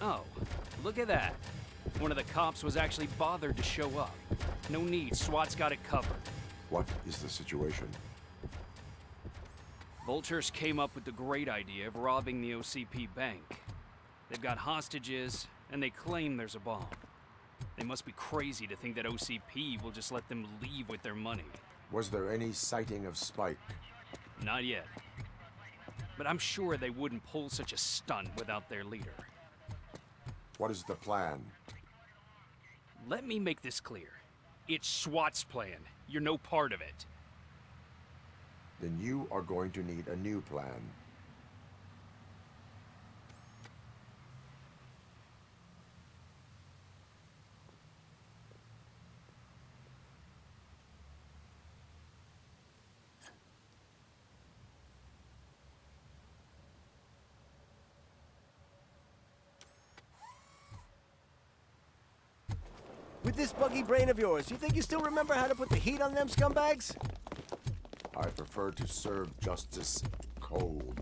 Oh, look at that. One of the cops was actually bothered to show up. No need, SWAT's got it covered. What is the situation? Vultures came up with the great idea of robbing the OCP bank. They've got hostages, and they claim there's a bomb. They must be crazy to think that OCP will just let them leave with their money. Was there any sighting of Spike? Not yet. But I'm sure they wouldn't pull such a stunt without their leader. What is the plan? Let me make this clear. It's SWAT's plan. You're no part of it. Then you are going to need a new plan. With this buggy brain of yours, you think you still remember how to put the heat on them scumbags? I prefer to serve justice cold.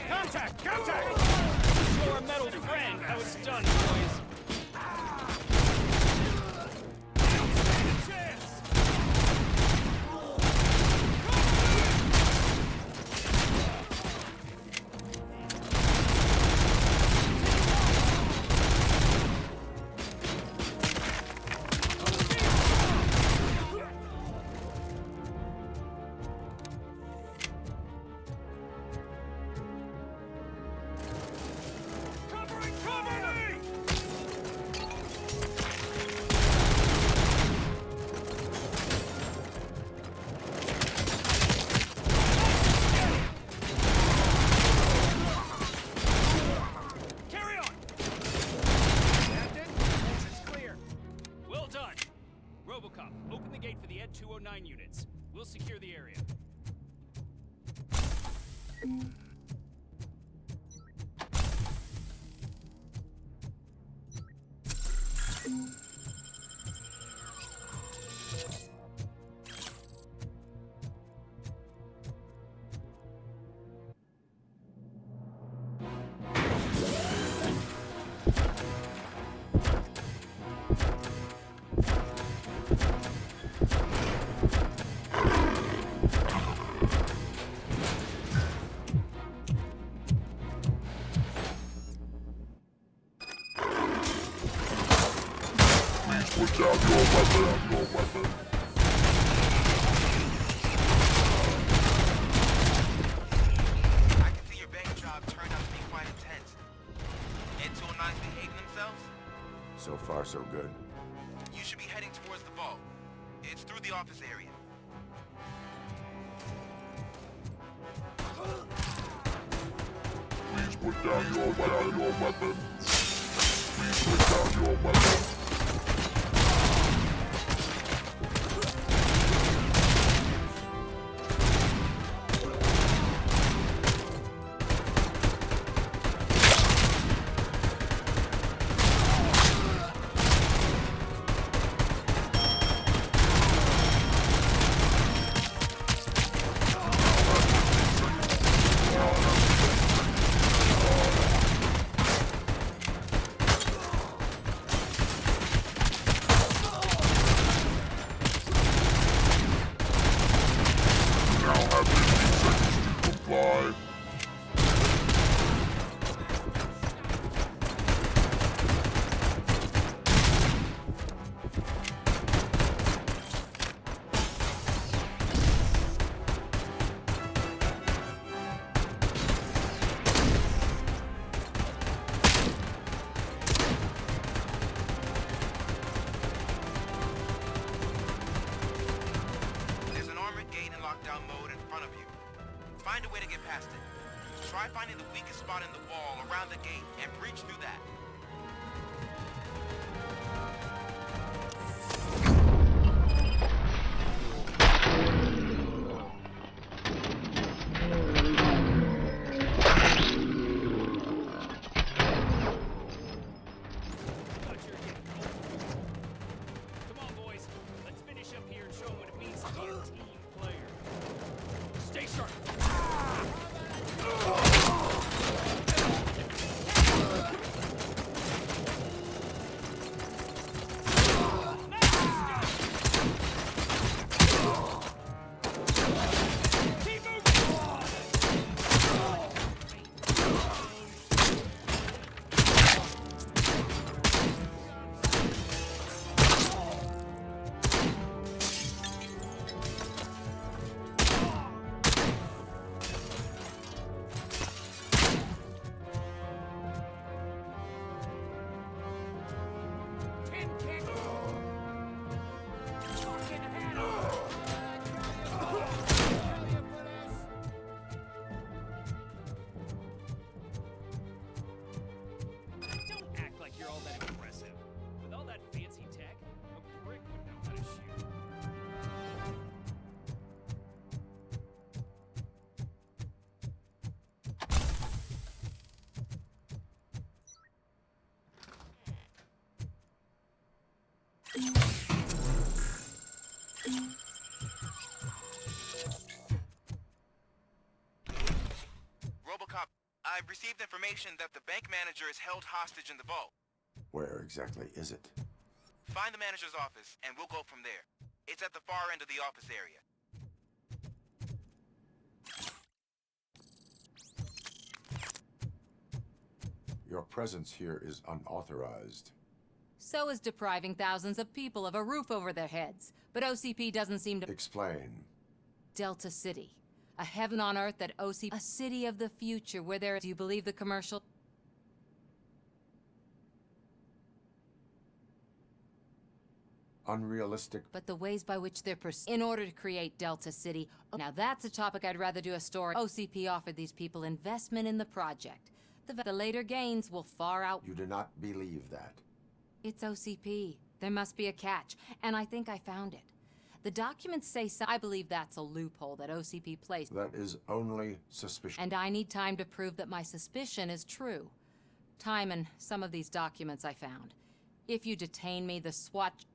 Contact! Contact! Show our metal friend how it's done, boys. RoboCop, open the gate for the Ed 209 units. We'll secure the area. Put down your weapon. I can see your bank job turned out to be quite intense. Ed 209's behaving themselves? So far, so good. You should be heading towards the vault. It's through the office area. Please put down your weapon. Please put down your weapon. Find a way to get past it. Try finding the weakest spot in the wall around the gate and breach through that. I've received information that the bank manager is held hostage in the vault. Where exactly is it? Find the manager's office, and we'll go from there. It's at the far end of the office area. Your presence here is unauthorized. So is depriving thousands of people of a roof over their heads. But OCP doesn't seem to... Explain. Delta City. A heaven on earth that OCP... A city of the future where there... Do you believe the commercial? Unrealistic. But the ways by which they're in order to create Delta City... Now that's a topic I'd rather do a story. OCP offered these people investment in the project. The later gains will far out... You do not believe that. It's OCP. There must be a catch, and I think I found it. The documents say so. I believe that's a loophole that OCP placed. That is only suspicion. And I need time to prove that my suspicion is true. Time and some of these documents I found. If you detain me, the SWAT...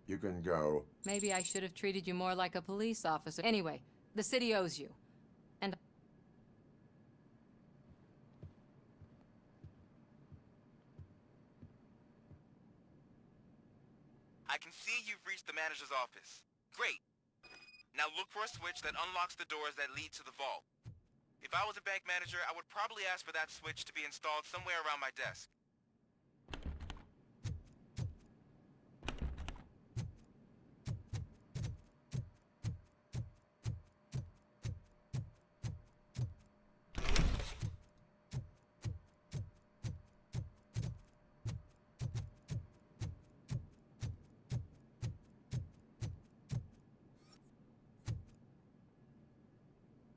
You can go. Maybe I should have treated you more like a police officer. Anyway, the city owes you. And... I can see you've reached the manager's office. Great. Now look for a switch that unlocks the doors that lead to the vault. If I was a bank manager, I would probably ask for that switch to be installed somewhere around my desk.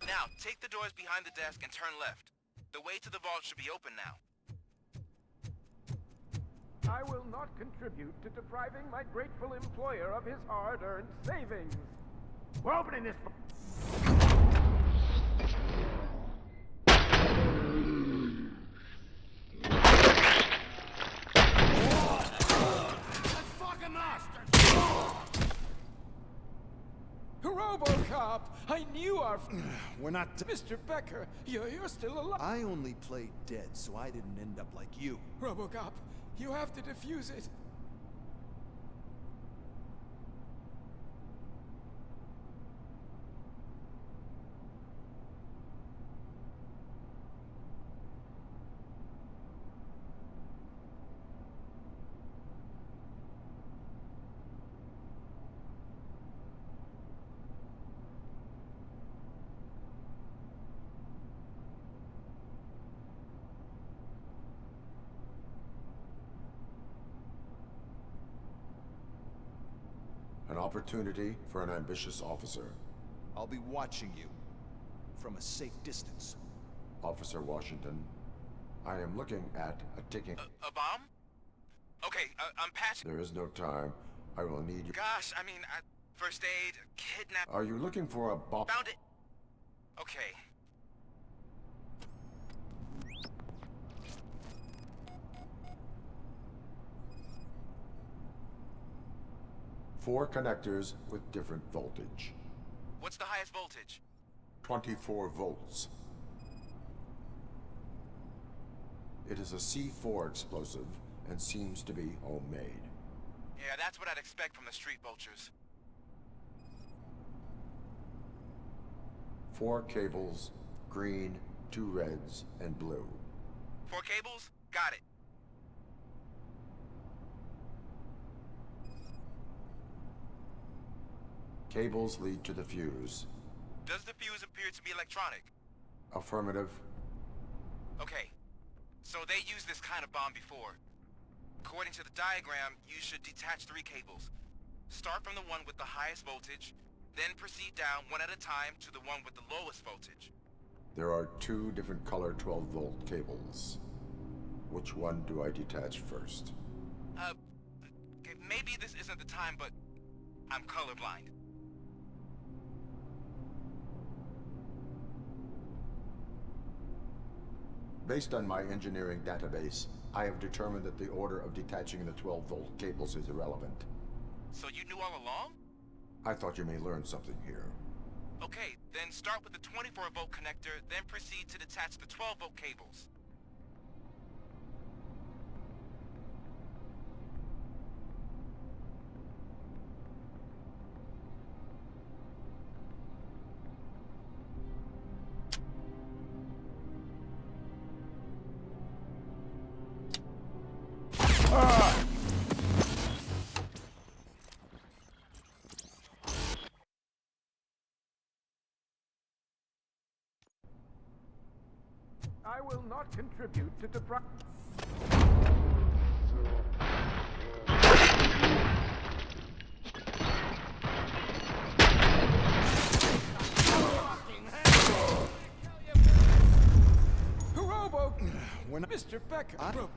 Now, take the doors behind the desk and turn left. The way to the vault should be open now. I will not contribute to depriving my grateful employer of his hard-earned savings. We're opening this... RoboCop! I knew our... We're not... Mr. Becker, you're still alive. I only played dead, so I didn't end up like you. RoboCop, you have to defuse it. An opportunity for an ambitious officer. I'll be watching you. From a safe distance. Officer Washington, I am looking at a ticking... A bomb? Okay, I'm patching... There is no time. I will need you... Gosh, I mean, first aid, kidnap... Are you looking for a bomb? Found it! Okay. Four connectors with different voltage. What's the highest voltage? 24 volts. It is a C4 explosive and seems to be homemade. Yeah, that's what I'd expect from the street vultures. 4 cables, green, 2 reds, and blue. 4 cables? Got it. Cables lead to the fuse. Does the fuse appear to be electronic? Affirmative. Okay. So they used this kind of bomb before. According to the diagram, you should detach 3 cables. Start from the one with the highest voltage, then proceed down one at a time to the one with the lowest voltage. There are 2 different color 12-volt cables. Which one do I detach first? Okay, maybe this isn't the time, but I'm colorblind. Based on my engineering database, I have determined that the order of detaching the 12-volt cables is irrelevant. So you knew all along? I thought you may learn something here. Okay, Then start with the 24-volt connector, then proceed to detach the 12-volt cables. I will not contribute to deprive... Robo... Mr. Becker...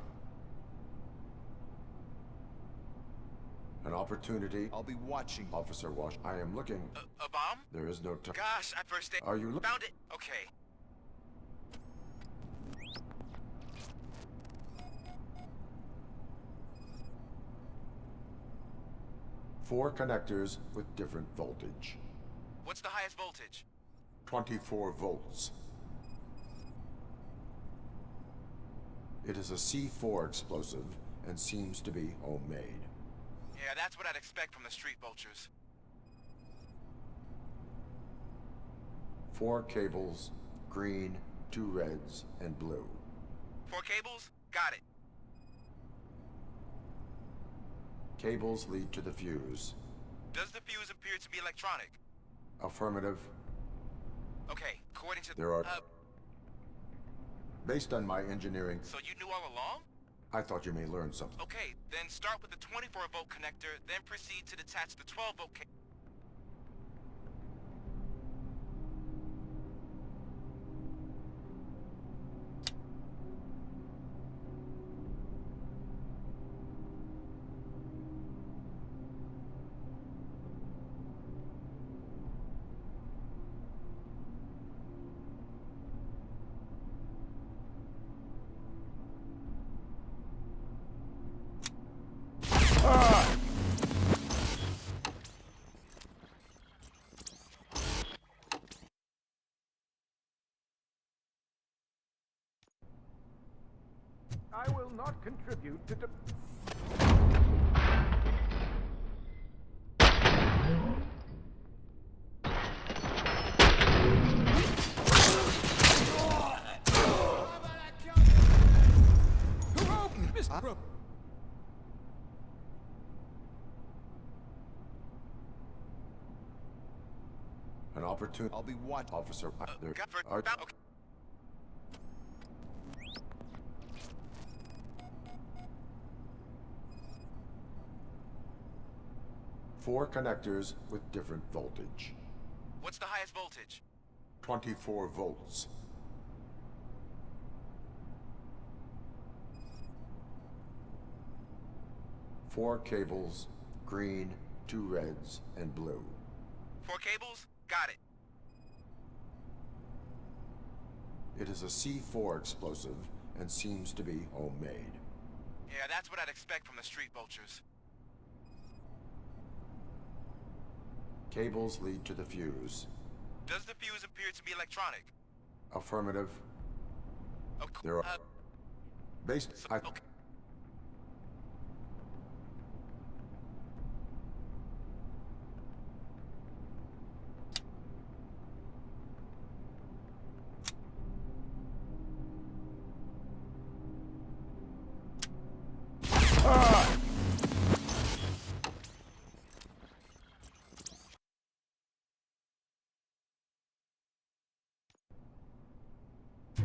An opportunity. I'll be watching. Officer Wash, I am looking. A bomb? There is no time. Gosh, I first aid. Are you Found it. Okay. Four connectors with different voltage. What's the highest voltage? 24 volts. It is a C4 explosive and seems to be homemade. Yeah, that's what I'd expect from the street vultures. 4 cables, green, 2 reds, and blue. 4 cables? Got it. Cables lead to the fuse. Does the fuse appear to be electronic? Affirmative. Okay, according to... There are... Based on my engineering, So you knew all along? I thought you may learn something. Okay, then start with the 24-volt connector, then proceed to detach the 12-volt cable. I will not contribute to An opportunity. I'll be watching. Officer, there Got are... okay. Four connectors with different voltage. What's the highest voltage? 24 volts. Four cables, green, 2 reds, and blue. 4 cables? Got it. It is a C4 explosive and seems to be homemade. Yeah, that's what I'd expect from the street vultures. Cables lead to the fuse. Does the fuse appear to be electronic? Affirmative. Okay. There are... Based... I... Okay.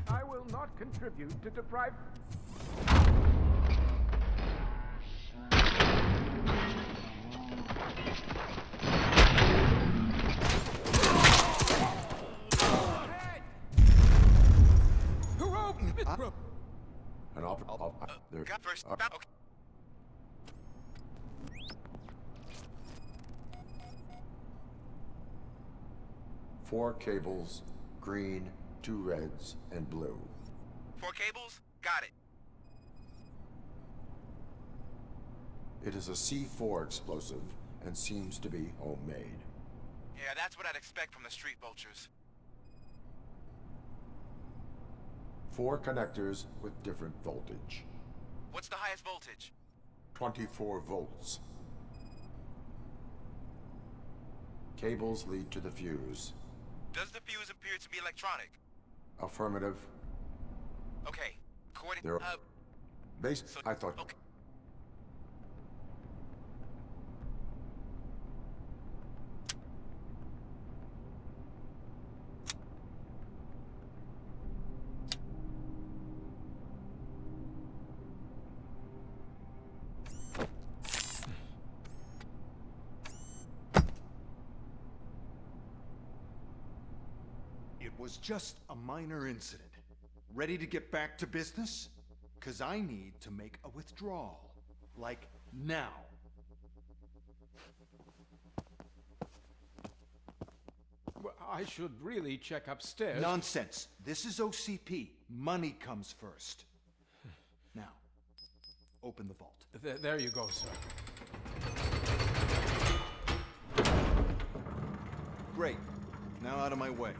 I will not contribute to deprive... An there Got first. are... Okay. Four cables, green, 2 reds, and blue. 4 cables? Got it. It is a C4 explosive and seems to be homemade. Yeah, that's what I'd expect from the street vultures. 4 connectors with different voltage. What's the highest voltage? 24 volts. Cables lead to the fuse. Does the fuse appear to be electronic? Affirmative. Okay. According There based so, I thought okay. It was just a minor incident. Ready to get back to business? 'Cause I need to make a withdrawal. Like, now. Well, I should really check upstairs. Nonsense. This is OCP. Money comes first. Now, open the vault. There you go, sir. Great. Now out of my way.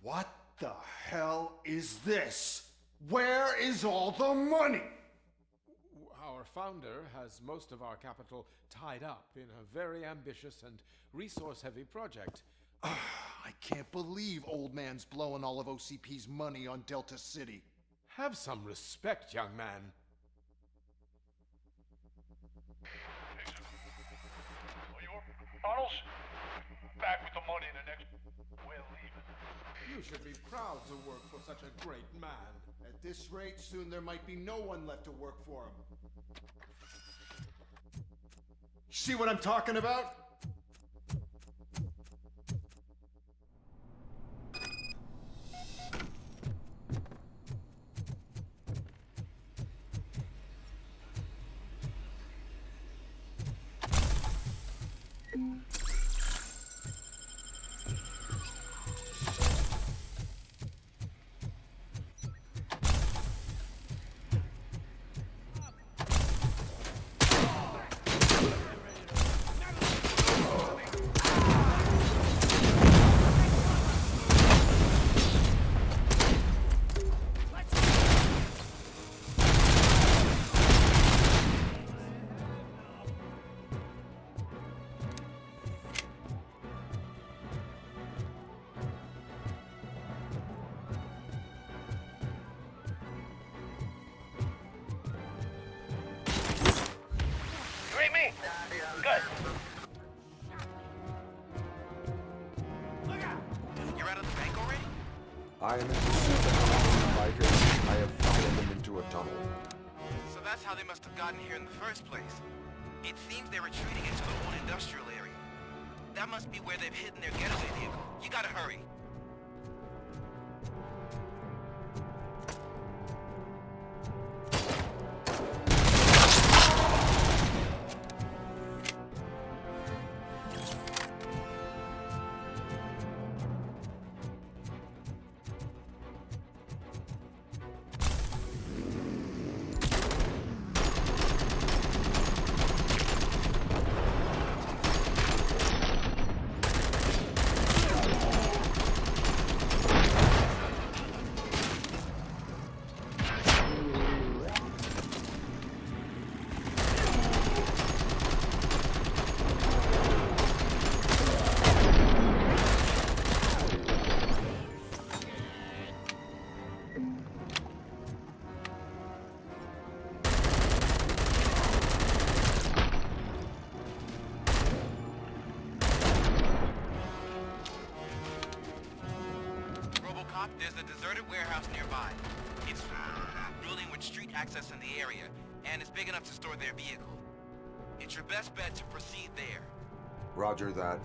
What the hell is this? Where is all the money? Our founder has most of our capital tied up in a very ambitious and resource-heavy project. I can't believe old man's blowing all of OCP's money on Delta City. Have some respect, young man. Arnold's back with the money in the next. We're leaving. You should be proud to work for such a great man. At this rate, soon there might be no one left to work for him. See what I'm talking about? Good. You're out of the bank already? I am in pursuit of the bikers. I have followed them into a tunnel. So that's how they must have gotten here in the first place. It seems they're retreating into their own industrial area. That must be where they've hidden their getaway vehicle. You gotta hurry. RoboCop, there's a deserted warehouse nearby. It's a building with street access in the area, and it's big enough to store their vehicle. It's your best bet to proceed there. Roger that.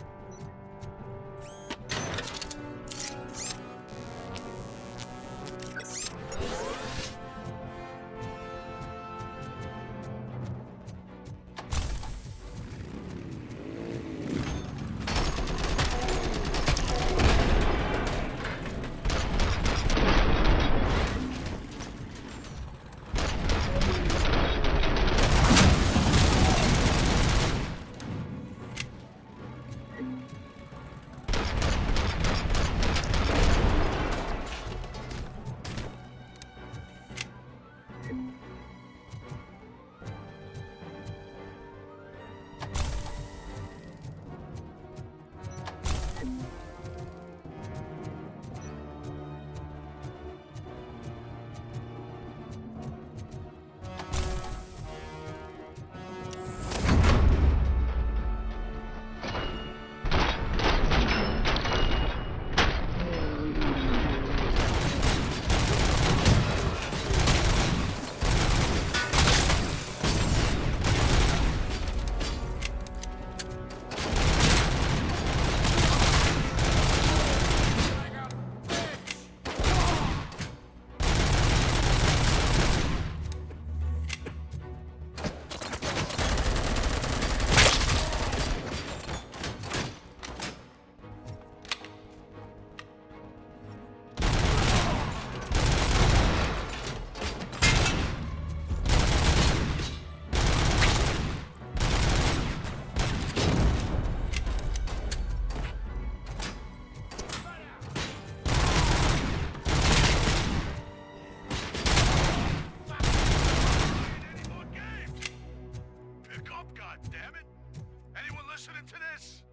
listening to this?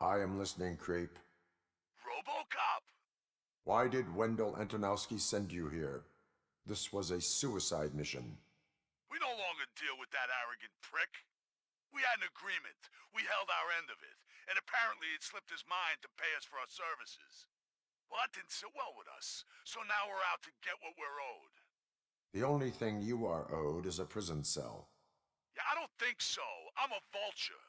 I am listening, Creep. RoboCop! Why did Wendell Antonowski send you here? This was a suicide mission. We no longer deal with that arrogant prick. We had an agreement. We held our end of it. And apparently it slipped his mind to pay us for our services. Well, that didn't sit well with us. So now we're out to get what we're owed. The only thing you are owed is a prison cell. Yeah, I don't think so. I'm a vulture.